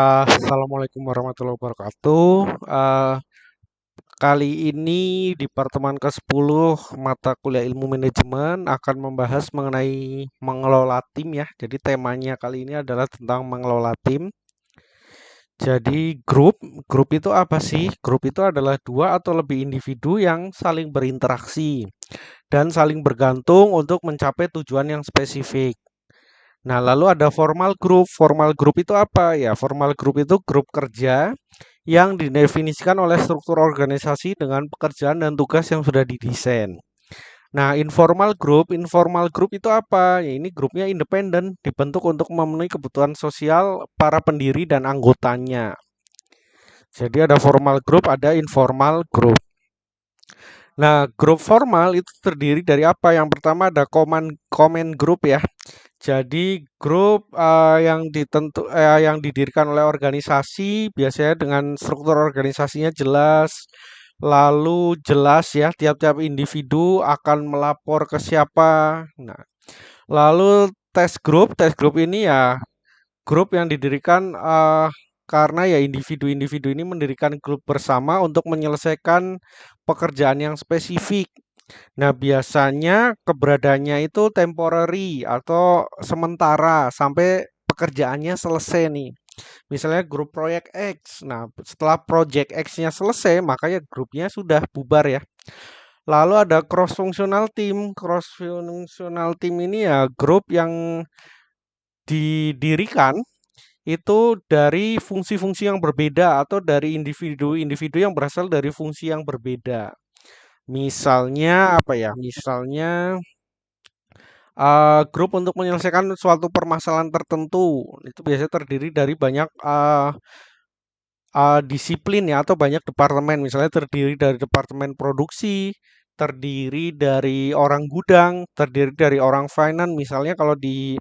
Assalamualaikum warahmatullahi wabarakatuh. Kali ini di pertemuan ke-10 mata kuliah ilmu manajemen akan membahas mengenai mengelola tim ya. Jadi temanya kali ini adalah tentang mengelola tim. Jadi grup itu apa sih? Grup itu adalah dua atau lebih individu yang saling berinteraksi dan saling bergantung untuk mencapai tujuan yang spesifik. Nah, lalu ada formal group. Formal group itu apa? Ya, formal group itu grup kerja yang didefinisikan oleh struktur organisasi dengan pekerjaan dan tugas yang sudah didesain. Nah, informal group itu apa? Ya, ini grupnya independen, dibentuk untuk memenuhi kebutuhan sosial para pendiri dan anggotanya. Jadi ada formal group, ada informal group. Nah, grup formal itu terdiri dari apa? Yang pertama ada common group ya. Jadi grup yang didirikan oleh organisasi biasanya dengan struktur organisasinya jelas, lalu jelas ya tiap-tiap individu akan melapor ke siapa. Nah, lalu tes grup ini ya grup yang didirikan karena ya individu-individu ini mendirikan grup bersama untuk menyelesaikan pekerjaan yang spesifik. Nah, biasanya keberadaannya itu temporary atau sementara sampai pekerjaannya selesai nih. Misalnya grup proyek X. Nah, setelah project X-nya selesai, makanya grupnya sudah bubar ya. Lalu ada cross functional team. Cross functional team ini ya grup yang didirikan itu dari fungsi-fungsi yang berbeda atau dari individu-individu yang berasal dari fungsi yang berbeda. Misalnya apa ya? Misalnya grup untuk menyelesaikan suatu permasalahan tertentu itu biasanya terdiri dari banyak disiplin ya atau banyak departemen. Misalnya terdiri dari departemen produksi, terdiri dari orang gudang, terdiri dari orang finance. Misalnya kalau di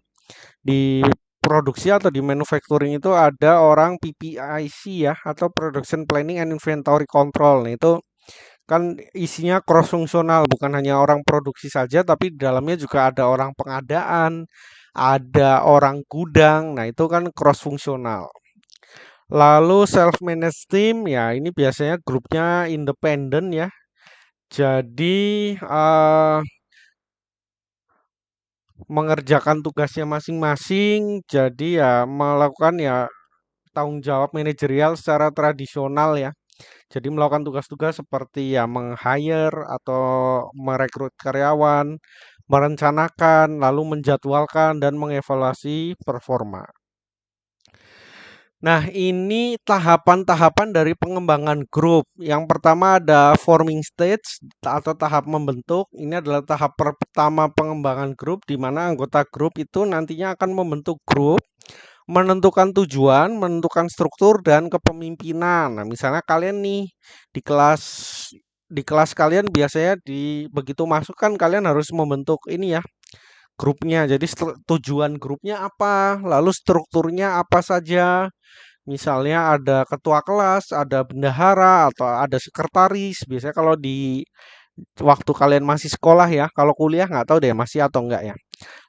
produksi atau di manufacturing itu ada orang PPIC ya atau Production Planning and Inventory Control. Nah, itu kan isinya cross fungsional, bukan hanya orang produksi saja tapi di dalamnya juga ada orang pengadaan, ada orang gudang. Nah, itu kan cross fungsional. Lalu self managed team ya ini biasanya grupnya independen ya. Jadi mengerjakan tugasnya masing-masing. Jadi ya melakukan ya tanggung jawab manajerial secara tradisional ya. Jadi melakukan tugas-tugas seperti ya meng-hire atau merekrut karyawan, merencanakan, lalu menjadwalkan dan mengevaluasi performa. Nah, ini tahapan-tahapan dari pengembangan grup. Yang pertama ada forming stage atau tahap membentuk. Ini adalah tahap pertama pengembangan grup di mana anggota grup itu nantinya akan membentuk grup, menentukan tujuan, menentukan struktur dan kepemimpinan. Nah, misalnya kalian nih di kelas di kelas kalian biasanya begitu masuk kan kalian harus membentuk ini ya grupnya. Jadi tujuan grupnya apa, lalu strukturnya apa saja. Misalnya ada ketua kelas, ada bendahara atau ada sekretaris. Biasanya kalau di waktu kalian masih sekolah ya, kalau kuliah nggak tahu deh masih atau enggak ya.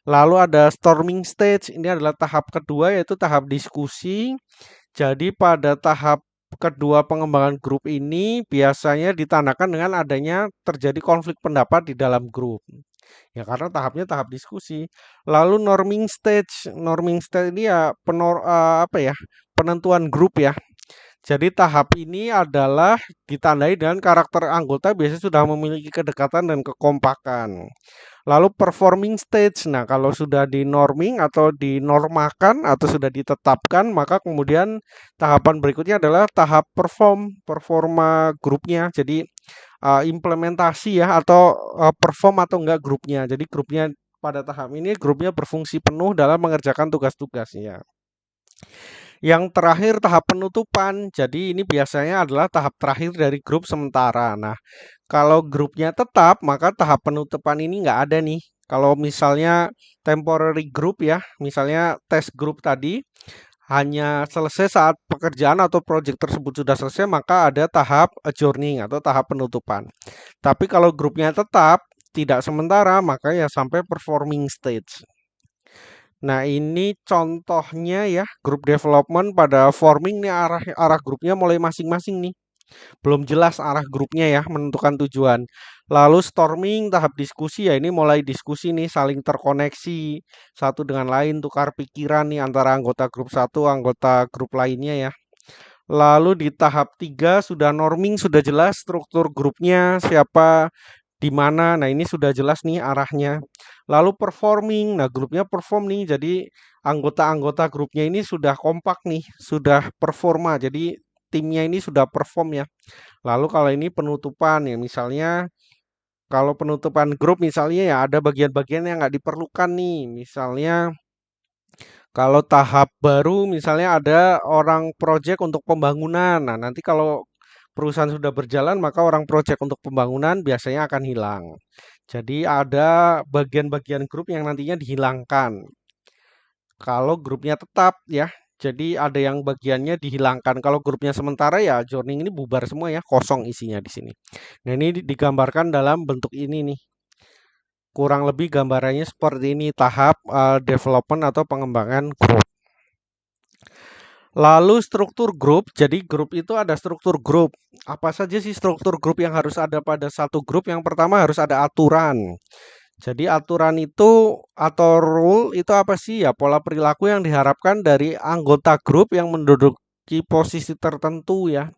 Lalu ada storming stage, ini adalah tahap kedua yaitu tahap diskusi. Jadi pada tahap kedua pengembangan grup ini biasanya ditandakan dengan adanya terjadi konflik pendapat di dalam grup. Ya karena tahapnya tahap diskusi. Lalu norming stage ini ya apa ya? Penentuan grup ya. Jadi tahap ini adalah ditandai dengan karakter anggota biasanya sudah memiliki kedekatan dan kekompakan. Lalu performing stage. Nah, kalau sudah di norming atau dinormakan atau sudah ditetapkan, maka kemudian tahapan berikutnya adalah tahap performa grupnya. Jadi implementasi ya atau perform atau enggak grupnya. Jadi grupnya pada tahap ini grupnya berfungsi penuh dalam mengerjakan tugas-tugasnya. Yang terakhir tahap penutupan. Jadi ini biasanya adalah tahap terakhir dari grup sementara. Nah, kalau grupnya tetap, maka tahap penutupan ini nggak ada nih. Kalau misalnya temporary group ya, misalnya tes grup tadi, hanya selesai saat pekerjaan atau proyek tersebut sudah selesai, maka ada tahap adjourning atau tahap penutupan. Tapi kalau grupnya tetap, tidak sementara, maka ya sampai performing stage. Nah, ini contohnya ya, grup development pada forming nih arah arah grupnya mulai masing-masing nih. Belum jelas arah grupnya ya, menentukan tujuan. Lalu storming, tahap diskusi ya, ini mulai diskusi nih, saling terkoneksi satu dengan lain, tukar pikiran nih antara anggota grup satu, anggota grup lainnya ya. Lalu di tahap 3 sudah norming, sudah jelas struktur grupnya, siapa di mana. Nah, ini sudah jelas nih arahnya. Lalu performing. Nah, grupnya perform nih. Jadi anggota-anggota grupnya ini sudah kompak nih, sudah performa. Jadi timnya ini sudah perform ya. Lalu kalau ini penutupan ya, misalnya kalau penutupan grup misalnya ya ada bagian-bagian yang nggak diperlukan nih. Misalnya kalau tahap baru misalnya ada orang project untuk pembangunan. Nah, nanti kalau perusahaan sudah berjalan maka orang project untuk pembangunan biasanya akan hilang. Jadi ada bagian-bagian grup yang nantinya dihilangkan. Kalau grupnya tetap ya, jadi ada yang bagiannya dihilangkan. Kalau grupnya sementara ya joining ini bubar semua ya, kosong isinya di sini. Nah, ini digambarkan dalam bentuk ini nih. Kurang lebih gambarannya seperti ini tahap development atau pengembangan grup. Lalu struktur grup, jadi grup itu ada struktur grup. Apa saja sih struktur grup yang harus ada pada satu grup? Yang pertama harus ada aturan. Jadi aturan itu atau rule itu apa sih? Ya pola perilaku yang diharapkan dari anggota grup yang menduduki posisi tertentu ya.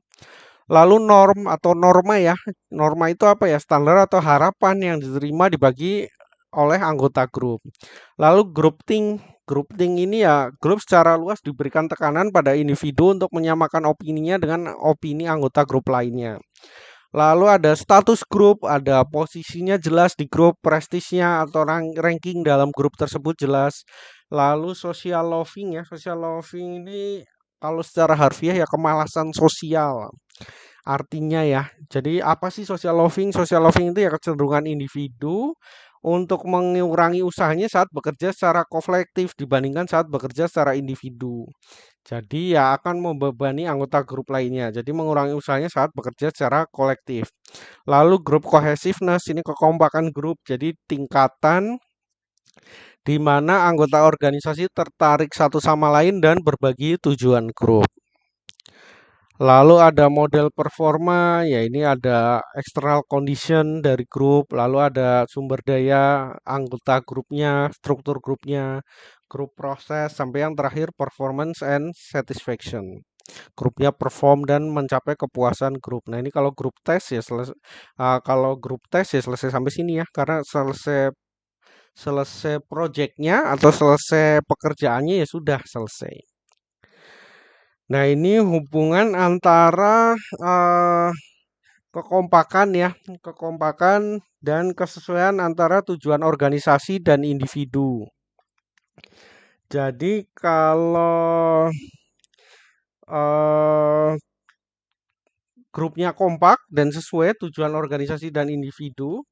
Lalu norm atau norma ya. Norma itu apa ya? Standar atau harapan yang diterima dibagi oleh anggota grup. Lalu grouping. Grouping ini ya grup secara luas diberikan tekanan pada individu untuk menyamakan opininya dengan opini anggota grup lainnya. Lalu ada status grup, ada posisinya jelas di grup, prestisnya atau ranking dalam grup tersebut jelas. Lalu social loving ya, social loving ini kalau secara harfiah ya kemalasan sosial. Artinya ya, jadi apa sih social loving? Social loving itu ya kecenderungan individu untuk mengurangi usahanya saat bekerja secara kolektif dibandingkan saat bekerja secara individu. Jadi ya akan membebani anggota grup lainnya. Jadi mengurangi usahanya saat bekerja secara kolektif. Lalu grup cohesiveness ini kekompakan grup. Jadi tingkatan di mana anggota organisasi tertarik satu sama lain dan berbagi tujuan grup. Lalu ada model performa, ya ini ada external condition dari grup, lalu ada sumber daya anggota grupnya, struktur grupnya, grup proses, sampai yang terakhir performance and satisfaction. Grupnya perform dan mencapai kepuasan grup. Nah, ini kalau grup tes ya selesai, kalau grup tes ya selesai sampai sini ya, karena selesai selesai projectnya atau selesai pekerjaannya ya sudah selesai. Nah, ini hubungan antara kekompakan ya, kekompakan dan kesesuaian antara tujuan organisasi dan individu. Jadi kalau eh, grupnya kompak dan sesuai tujuan organisasi dan individu,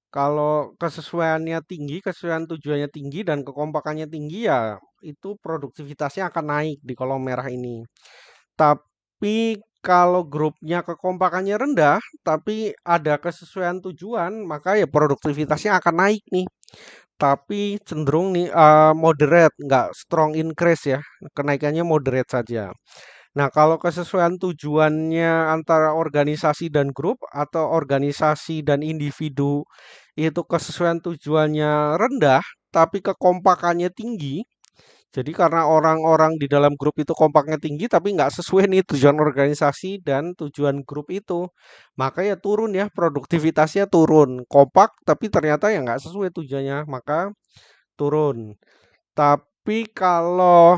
kalau kesesuaiannya tinggi, kesesuaian tujuannya tinggi dan kekompakannya tinggi ya itu produktivitasnya akan naik di kolom merah ini. Tapi kalau grupnya kekompakannya rendah, tapi ada kesesuaian tujuan, maka ya produktivitasnya akan naik nih. Tapi cenderung nih moderate, nggak strong increase ya. Kenaikannya moderate saja. Nah, kalau kesesuaian tujuannya antara organisasi dan grup atau organisasi dan individu itu kesesuaian tujuannya rendah, tapi kekompakannya tinggi, jadi karena orang-orang di dalam grup itu kompaknya tinggi tapi nggak sesuai nih tujuan organisasi dan tujuan grup itu. Maka ya turun ya, produktivitasnya turun. Kompak tapi ternyata ya nggak sesuai tujuannya, maka turun. Tapi kalau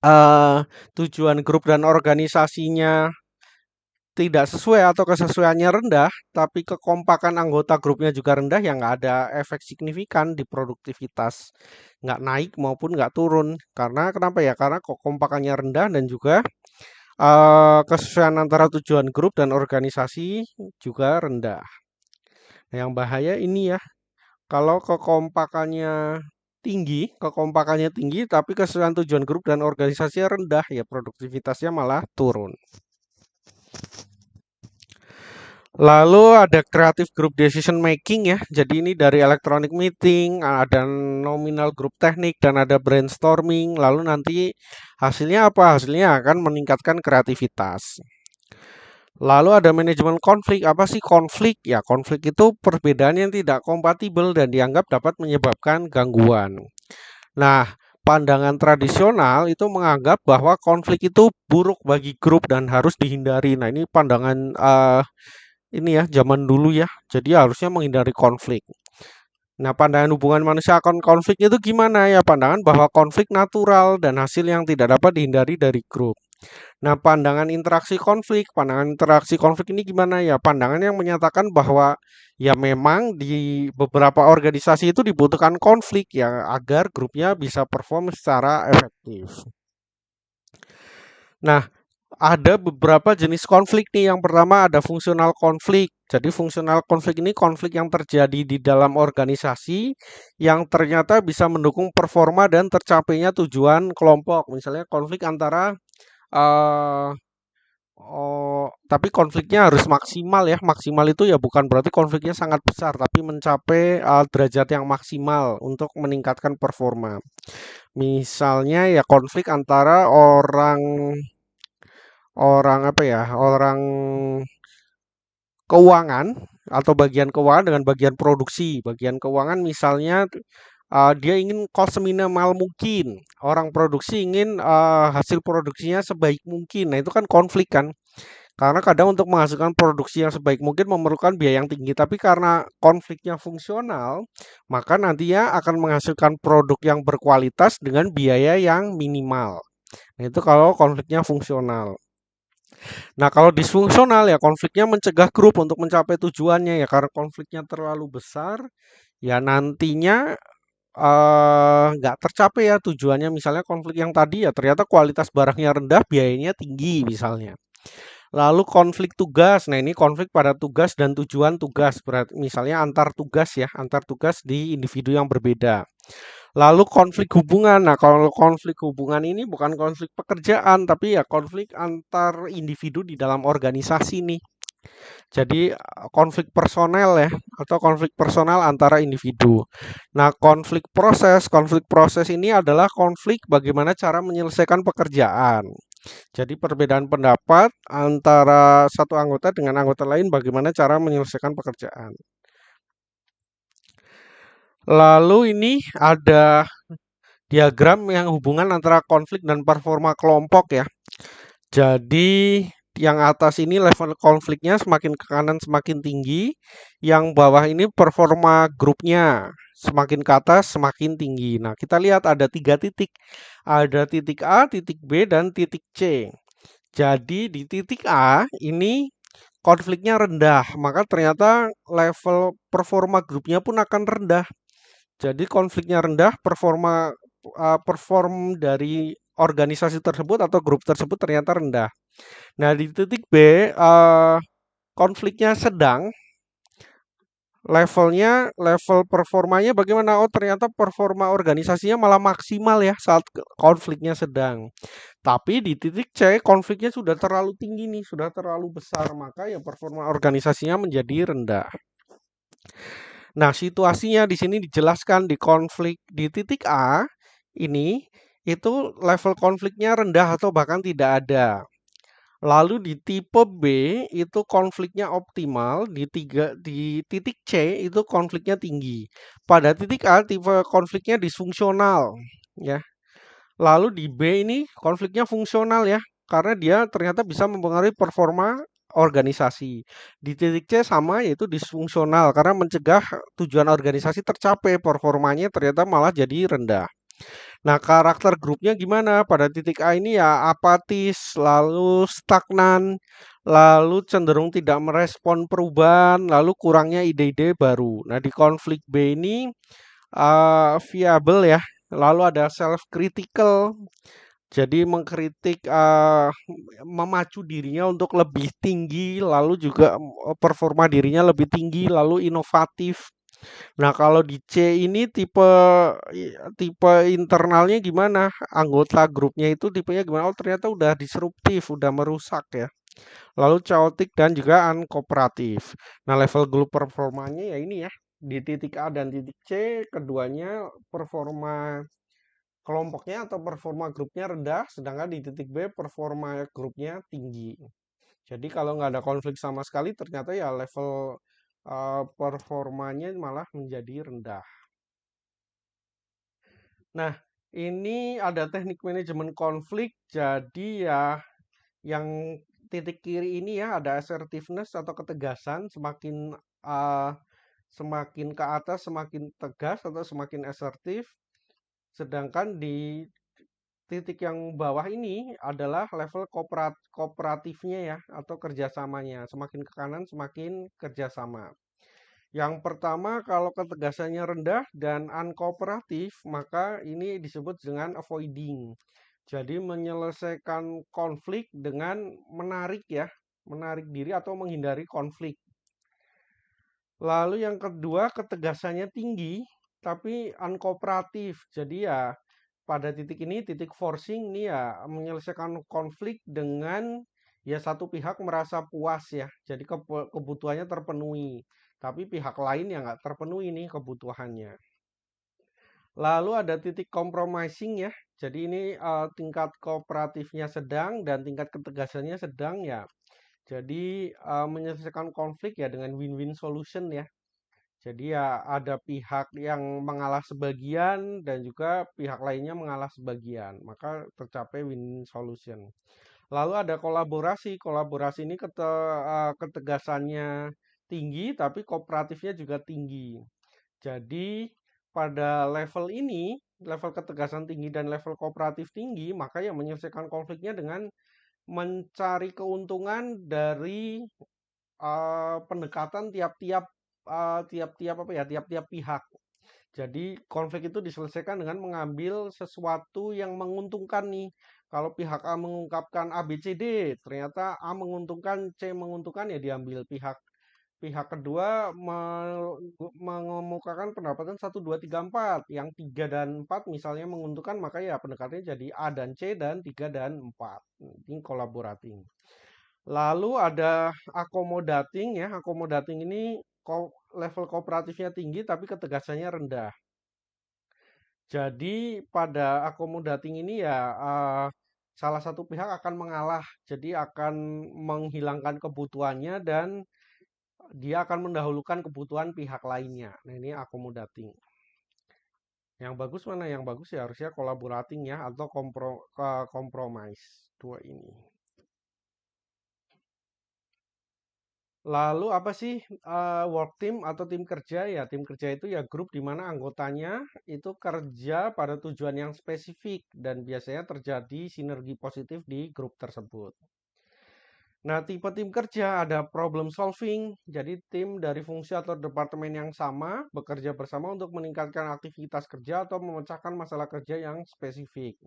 eh, tujuan grup dan organisasinya tidak sesuai atau kesesuaiannya rendah, tapi kekompakan anggota grupnya juga rendah, ya nggak ada efek signifikan di produktivitas. Nggak naik maupun nggak turun. Karena kenapa ya? Karena kekompakannya rendah dan juga kesesuaian antara tujuan grup dan organisasi juga rendah. Nah, yang bahaya ini ya, kalau kekompakannya tinggi, tapi kesesuaian tujuan grup dan organisasinya rendah, ya produktivitasnya malah turun. Lalu ada creative group decision making ya. Jadi ini dari electronic meeting, ada nominal group teknik dan ada brainstorming. Lalu nanti hasilnya apa? Hasilnya akan meningkatkan kreativitas. Lalu ada manajemen konflik. Apa sih konflik? Ya, konflik itu perbedaan yang tidak kompatibel dan dianggap dapat menyebabkan gangguan. Nah, pandangan tradisional itu menganggap bahwa konflik itu buruk bagi grup dan harus dihindari. Nah, ini pandangan ini ya zaman dulu ya. Jadi harusnya menghindari konflik. Nah, pandangan hubungan manusia akan konflik itu gimana ya? Pandangan bahwa konflik natural dan hasil yang tidak dapat dihindari dari grup. Nah, pandangan interaksi konflik ini gimana ya? Pandangan yang menyatakan bahwa ya memang di beberapa organisasi itu dibutuhkan konflik ya agar grupnya bisa perform secara efektif. Nah, ada beberapa jenis konflik nih. Yang pertama ada fungsional konflik. Jadi fungsional konflik ini konflik yang terjadi di dalam organisasi yang ternyata bisa mendukung performa dan tercapainya tujuan kelompok. Misalnya konflik antara eh, tapi konfliknya harus maksimal ya. Maksimal itu ya bukan berarti konfliknya sangat besar, tapi mencapai derajat yang maksimal untuk meningkatkan performa. Misalnya ya konflik antara orang orang apa ya, orang keuangan atau bagian keuangan dengan bagian produksi. Bagian keuangan misalnya dia ingin cost seminimal mungkin. Orang produksi ingin hasil produksinya sebaik mungkin. Nah, itu kan konflik kan. Karena kadang untuk menghasilkan produksi yang sebaik mungkin memerlukan biaya yang tinggi, tapi karena konfliknya fungsional, maka nantinya akan menghasilkan produk yang berkualitas dengan biaya yang minimal. Nah, itu kalau konfliknya fungsional. Nah, kalau disfungsional ya konfliknya mencegah grup untuk mencapai tujuannya ya karena konfliknya terlalu besar, ya nantinya nggak tercapai ya tujuannya. Misalnya konflik yang tadi ya ternyata kualitas barangnya rendah, biayanya tinggi misalnya. Lalu konflik tugas. Nah, ini konflik pada tugas dan tujuan tugas. Berarti misalnya antar tugas ya, antar tugas di individu yang berbeda. Lalu konflik hubungan. Nah, kalau konflik hubungan ini bukan konflik pekerjaan, tapi ya konflik antar individu di dalam organisasi nih. Jadi konflik personel ya, atau konflik personal antara individu. Nah, konflik proses ini adalah konflik bagaimana cara menyelesaikan pekerjaan. Jadi perbedaan pendapat antara satu anggota dengan anggota lain bagaimana cara menyelesaikan pekerjaan. Lalu ini ada diagram yang hubungan antara konflik dan performa kelompok ya. Jadi yang atas ini level konfliknya semakin ke kanan semakin tinggi, yang bawah ini performa grupnya semakin ke atas semakin tinggi. Nah, kita lihat ada 3 titik. Ada titik A, titik B, dan titik C. Jadi di titik A ini konfliknya rendah, maka ternyata level performa grupnya pun akan rendah. Jadi konfliknya rendah, perform dari organisasi tersebut atau grup tersebut ternyata rendah. Nah, di titik B konfliknya sedang, level performanya bagaimana? Oh, ternyata performa organisasinya malah maksimal ya saat konfliknya sedang. Tapi di titik C konfliknya sudah terlalu tinggi nih, sudah terlalu besar, maka ya performa organisasinya menjadi rendah. Nah, situasinya di sini dijelaskan di konflik di titik A ini itu level konfliknya rendah atau bahkan tidak ada. Lalu di tipe B itu konfliknya optimal, di titik C itu konfliknya tinggi. Pada titik A tipe konfliknya disfungsional ya. Lalu di B ini konfliknya fungsional ya, karena dia ternyata bisa mempengaruhi performa organisasi. Di titik C sama yaitu disfungsional karena mencegah tujuan organisasi tercapai, performanya ternyata malah jadi rendah. Nah, karakter grupnya gimana? Pada titik A ini ya apatis, lalu stagnan, lalu cenderung tidak merespon perubahan, lalu kurangnya ide-ide baru. Nah, di konflik B ini viable ya. Lalu ada self critical. Jadi mengkritik memacu dirinya untuk lebih tinggi, lalu juga performa dirinya lebih tinggi, lalu inovatif. Nah, kalau di C ini tipe internalnya gimana? Anggota grupnya itu tipenya gimana? Oh, ternyata udah disruptif, udah merusak ya. Lalu chaotic dan juga uncooperative. Nah, level grup performanya ya ini ya. Di titik A dan titik C, keduanya performa kelompoknya atau performa grupnya rendah, sedangkan di titik B performa grupnya tinggi. Jadi kalau nggak ada konflik sama sekali, ternyata ya level performanya malah menjadi rendah. Nah, ini ada teknik manajemen konflik, jadi ya yang titik kiri ini ya ada assertiveness atau ketegasan, semakin ke atas semakin tegas atau semakin asertif. Sedangkan di titik yang bawah ini adalah level kooperatifnya ya atau kerjasamanya. Semakin ke kanan semakin kerjasama. Yang pertama kalau ketegasannya rendah dan unkooperatif maka ini disebut dengan avoiding. Jadi menyelesaikan konflik dengan menarik ya, menarik diri atau menghindari konflik. Lalu yang kedua ketegasannya tinggi tapi unkooperatif. Jadi ya pada titik ini titik forcing ini ya menyelesaikan konflik dengan ya satu pihak merasa puas ya. Jadi kebutuhannya terpenuhi. Tapi pihak lain yang nggak terpenuhi nih kebutuhannya. Lalu ada titik compromising ya. Jadi ini tingkat kooperatifnya sedang dan tingkat ketegasannya sedang ya. Jadi menyelesaikan konflik ya dengan win-win solution ya. Jadi ya ada pihak yang mengalah sebagian dan juga pihak lainnya mengalah sebagian. Maka tercapai win-win solution. Lalu ada kolaborasi. Kolaborasi ini ketegasannya tinggi tapi kooperatifnya juga tinggi. Jadi pada level ini, level ketegasan tinggi dan level kooperatif tinggi, maka yang menyelesaikan konfliknya dengan mencari keuntungan dari pendekatan tiap-tiap pihak. Jadi konflik itu diselesaikan dengan mengambil sesuatu yang menguntungkan nih. Kalau pihak A mengungkapkan A, B, C, D, ternyata A menguntungkan, C menguntungkan ya diambil pihak pihak kedua mengemukakan pendapatan 1, 2, 3, 4. Yang 3 dan 4 misalnya menguntungkan, maka ya pendekatannya jadi A dan C dan 3 dan 4. Ini collaborating. Lalu ada accommodating ya. Accommodating ini level kooperatifnya tinggi tapi ketegasannya rendah. Jadi pada accommodating ini ya salah satu pihak akan mengalah. Jadi akan menghilangkan kebutuhannya dan dia akan mendahulukan kebutuhan pihak lainnya. Nah, ini accommodating. Yang bagus mana? Yang bagus ya harusnya collaborating ya atau compromise. Dua ini. Lalu apa sih work team atau tim kerja? Ya, tim kerja itu ya grup di mana anggotanya itu kerja pada tujuan yang spesifik dan biasanya terjadi sinergi positif di grup tersebut. Nah, tipe tim kerja ada problem solving. Jadi tim dari fungsi atau departemen yang sama bekerja bersama untuk meningkatkan aktivitas kerja atau memecahkan masalah kerja yang spesifik.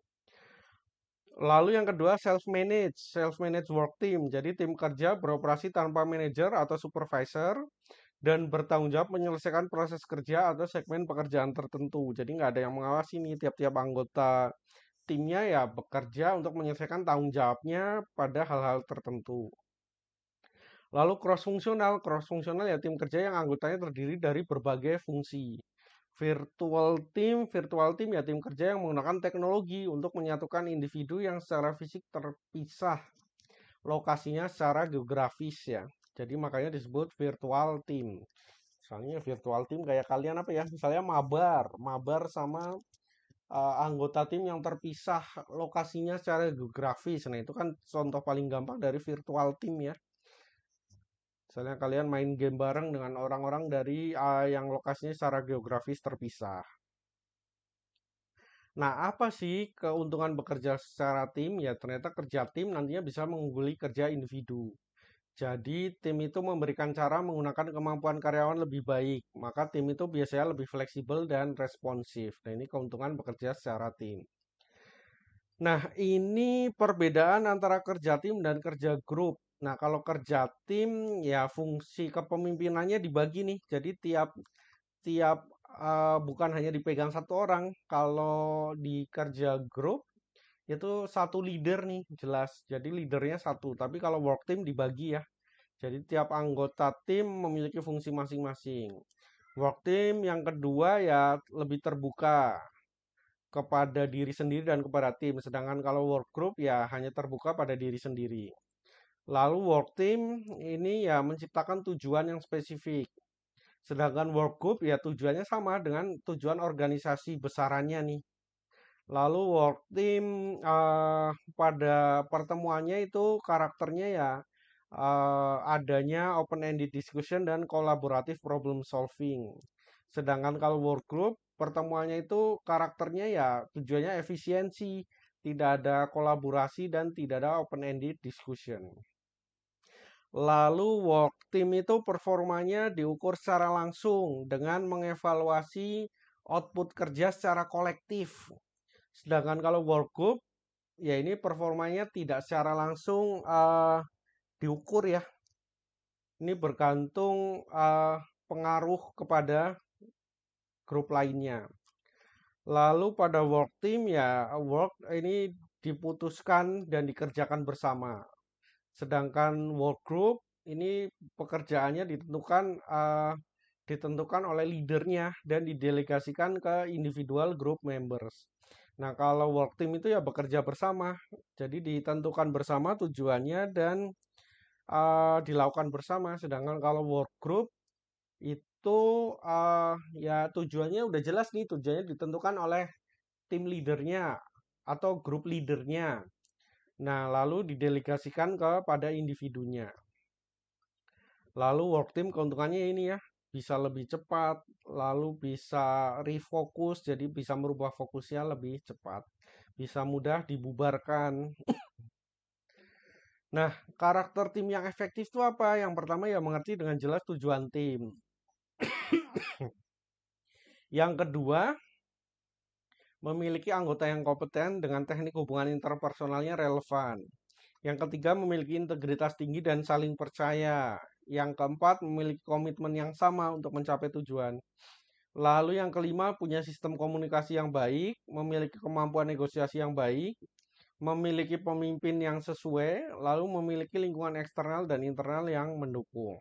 Lalu yang kedua self-manage work team. Jadi tim kerja beroperasi tanpa manajer atau supervisor dan bertanggung jawab menyelesaikan proses kerja atau segmen pekerjaan tertentu. Jadi nggak ada yang mengawasi nih tiap-tiap anggota timnya ya bekerja untuk menyelesaikan tanggung jawabnya pada hal-hal tertentu. Lalu cross-fungsional ya tim kerja yang anggotanya terdiri dari berbagai fungsi. Virtual team ya tim kerja yang menggunakan teknologi untuk menyatukan individu yang secara fisik terpisah lokasinya secara geografis ya. Jadi makanya disebut virtual team. Misalnya virtual team kayak kalian apa ya? Misalnya mabar sama anggota tim yang terpisah lokasinya secara geografis. Nah, itu kan contoh paling gampang dari virtual team ya. Misalnya kalian main game bareng dengan orang-orang dari yang lokasinya secara geografis terpisah. Nah, apa sih keuntungan bekerja secara tim? Ya, ternyata kerja tim nantinya bisa mengungguli kerja individu. Jadi, tim itu memberikan cara menggunakan kemampuan karyawan lebih baik. Maka tim itu biasanya lebih fleksibel dan responsif. Nah, ini keuntungan bekerja secara tim. Nah, ini perbedaan antara kerja tim dan kerja grup. Nah, kalau kerja tim ya fungsi kepemimpinannya dibagi nih. Jadi tiap tiap bukan hanya dipegang satu orang. Kalau di kerja grup itu satu leader nih, jelas. Jadi leadernya satu, tapi kalau work team dibagi ya. Jadi tiap anggota tim memiliki fungsi masing-masing. Work team yang kedua ya lebih terbuka kepada diri sendiri dan kepada tim. Sedangkan kalau work group ya hanya terbuka pada diri sendiri. Lalu work team ini ya menciptakan tujuan yang spesifik. Sedangkan work group ya tujuannya sama dengan tujuan organisasi besarannya nih. Lalu work team pada pertemuannya itu karakternya ya adanya open-ended discussion dan kolaboratif problem solving. Sedangkan kalau work group pertemuannya itu karakternya ya tujuannya efisiensi, tidak ada kolaborasi dan tidak ada open-ended discussion. Lalu work team itu performanya diukur secara langsung dengan mengevaluasi output kerja secara kolektif. Sedangkan kalau work group, ya ini performanya tidak secara langsung diukur ya. Ini bergantung pengaruh kepada grup lainnya. Lalu pada work team ya work ini diputuskan dan dikerjakan bersama. Sedangkan work group ini pekerjaannya ditentukan oleh leadernya dan didelegasikan ke individual group members. Nah, kalau work team itu ya bekerja bersama. Jadi ditentukan bersama tujuannya dan dilakukan bersama. Sedangkan kalau work group itu ya tujuannya udah jelas nih, tujuannya ditentukan oleh tim leadernya atau grup leadernya. Nah, lalu didelegasikan kepada individunya. Lalu work team keuntungannya ini ya, bisa lebih cepat, lalu bisa refocus, jadi bisa merubah fokusnya lebih cepat. Bisa mudah dibubarkan. Nah, karakter tim yang efektif itu apa? Yang pertama ya mengerti dengan jelas tujuan tim. Yang kedua, memiliki anggota yang kompeten dengan teknik hubungan interpersonalnya relevan. Yang ketiga, memiliki integritas tinggi dan saling percaya. Yang keempat, memiliki komitmen yang sama untuk mencapai tujuan. Lalu yang kelima, punya sistem komunikasi yang baik, memiliki kemampuan negosiasi yang baik, memiliki pemimpin yang sesuai, lalu memiliki lingkungan eksternal dan internal yang mendukung.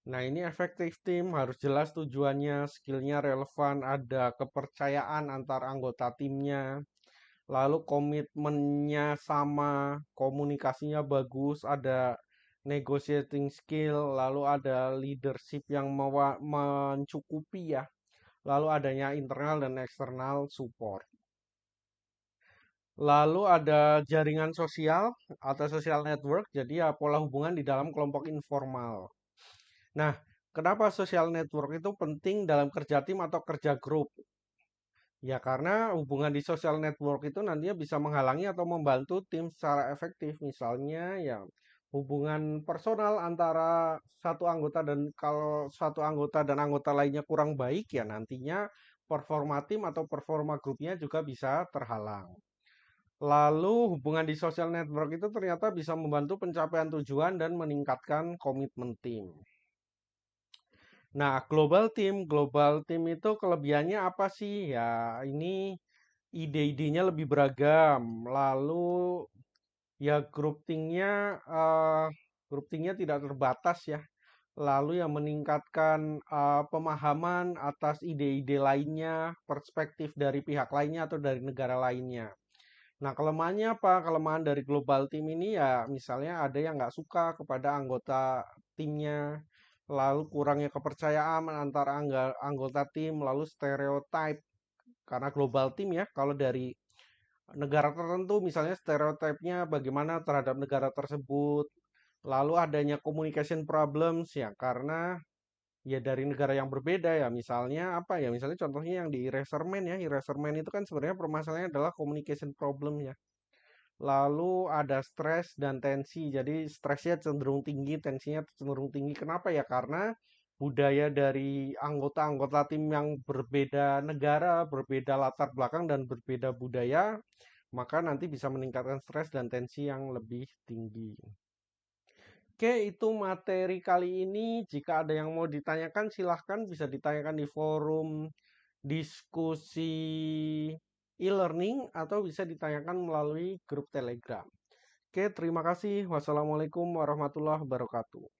Nah, ini efektif tim, harus jelas tujuannya, skillnya relevan, ada kepercayaan antar anggota timnya, lalu komitmennya sama, komunikasinya bagus, ada negotiating skill, lalu ada leadership yang mencukupi ya, lalu adanya internal dan eksternal support. Lalu ada jaringan sosial atau social network, jadi ya pola hubungan di dalam kelompok informal. Nah, kenapa social network itu penting dalam kerja tim atau kerja grup? Ya karena hubungan di social network itu nantinya bisa menghalangi atau membantu tim secara efektif. Misalnya ya hubungan personal antara satu anggota dan kalau satu anggota dan anggota lainnya kurang baik ya nantinya performa tim atau performa grupnya juga bisa terhalang. Lalu hubungan di social network itu ternyata bisa membantu pencapaian tujuan dan meningkatkan komitmen tim. Nah, global team itu kelebihannya apa sih? Ya, ini ide-idenya lebih beragam. Lalu ya grup teamnya tidak terbatas ya. Lalu yang meningkatkan pemahaman atas ide-ide lainnya, perspektif dari pihak lainnya atau dari negara lainnya. Nah, kelemahannya apa? Kelemahan dari global team ini ya misalnya ada yang nggak suka kepada anggota timnya, lalu kurangnya kepercayaan antara anggota tim, lalu stereotype karena global team ya. Kalau dari negara tertentu misalnya stereotipnya bagaimana terhadap negara tersebut, lalu adanya communication problems ya karena ya dari negara yang berbeda ya misalnya apa ya misalnya contohnya yang di Eraserman ya Eraserman itu kan sebenarnya permasalahannya adalah communication problem ya. Lalu ada stres dan tensi. Jadi stresnya cenderung tinggi, tensinya cenderung tinggi. Kenapa ya? Karena budaya dari anggota-anggota tim yang berbeda negara, berbeda latar belakang dan berbeda budaya, maka nanti bisa meningkatkan stres dan tensi yang lebih tinggi. Oke, itu materi kali ini. Jika ada yang mau ditanyakan, silahkan bisa ditanyakan di forum diskusi e-learning atau bisa ditanyakan melalui grup Telegram. Oke, terima kasih. Wassalamualaikum warahmatullahi wabarakatuh.